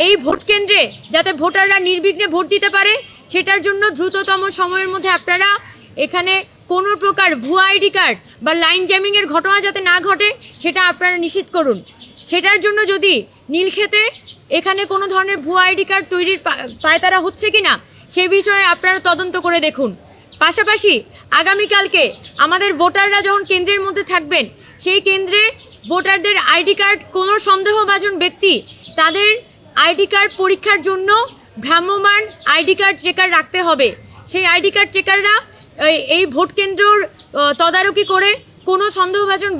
এই ভোট কেন্দ্রে যাতে ভোটাররা নির্বিঘ্নে ভোট দিতে পারে সেটার জন্য দ্রুততম সময়ের মধ্যে আপনারা এখানে কোনো প্রকার ভুয়া আইডি কার্ড বা লাইন জ্যামিংয়ের ঘটনা যাতে না ঘটে সেটা আপনারা নিশ্চিত করুন। সেটার জন্য যদি নীলক্ষেতে এখানে কোনো ধরনের ভুয়া আইডি কার্ড তৈরির পায়তারা হচ্ছে কি না সেই বিষয়ে আপনারা তদন্ত করে দেখুন। পাশাপাশি আগামীকালকে আমাদের ভোটাররা যখন কেন্দ্রের মধ্যে থাকবেন সেই কেন্দ্রে ভোটারদের আইডি কার্ড কোনো সন্দেহভাজন ব্যক্তি তাদের আইডি কার্ড পরীক্ষার জন্য ভ্রাম্যমাণ আইডি কার্ড চেকার রাখতে হবে। সেই আইডি কার্ড চেকাররা এই ভোট কেন্দ্রর তদারকি করে কোনো সন্দেহভাজন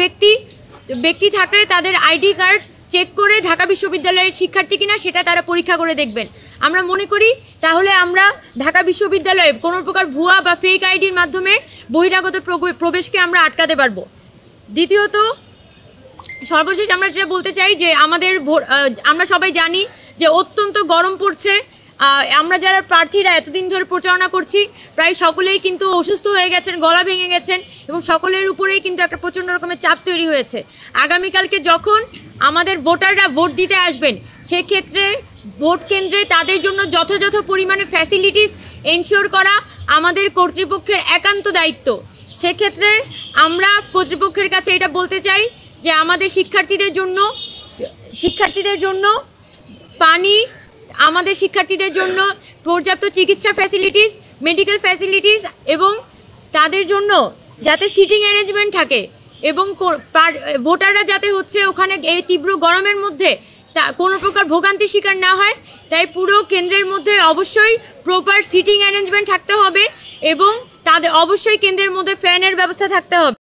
ব্যক্তি থাকলে তাদের আইডি কার্ড চেক করে ঢাকা বিশ্ববিদ্যালয়ের শিক্ষার্থী কিনা সেটা তারা পরীক্ষা করে দেখবেন। আমরা মনে করি তাহলে আমরা ঢাকা বিশ্ববিদ্যালয়ে কোনো প্রকার ভুয়া বা ফেক আইডির মাধ্যমে বহিরাগত প্রবেশকে আমরা আটকাতে পারবো। দ্বিতীয়ত সর্বশেষ আমরা যেটা বলতে চাই যে আমরা সবাই জানি যে অত্যন্ত গরম পড়ছে। আমরা যারা প্রার্থীরা এতদিন ধরে প্রচারণা করছি প্রায় সকলেই কিন্তু অসুস্থ হয়ে গেছেন, গলা ভেঙে গেছেন এবং সকলের উপরেই কিন্তু একটা প্রচণ্ড রকমের চাপ তৈরি হয়েছে। আগামীকালকে যখন আমাদের ভোটাররা ভোট দিতে আসবেন সেক্ষেত্রে ভোট কেন্দ্রে তাদের জন্য যথাযথ পরিমাণে ফ্যাসিলিটিস এনশিওর করা আমাদের কর্তৃপক্ষের একান্ত দায়িত্ব। সেক্ষেত্রে আমরা কর্তৃপক্ষের কাছে এটা বলতে চাই যে আমাদের শিক্ষার্থীদের জন্য পানি, আমাদের শিক্ষার্থীদের জন্য পর্যাপ্ত চিকিৎসা ফ্যাসিলিটিস, মেডিকেল ফ্যাসিলিটিস এবং তাদের জন্য যাতে সিটিং অ্যারেঞ্জমেন্ট থাকে এবং ভোটাররা যাতে ওখানে এই তীব্র গরমের মধ্যে কোনো প্রকার ভোগান্তির শিকার না হয় তাই পুরো কেন্দ্রের মধ্যে অবশ্যই প্রপার সিটিং অ্যারেঞ্জমেন্ট থাকতে হবে এবং তাদের অবশ্যই কেন্দ্রের মধ্যে ফ্যানের ব্যবস্থা থাকতে হবে।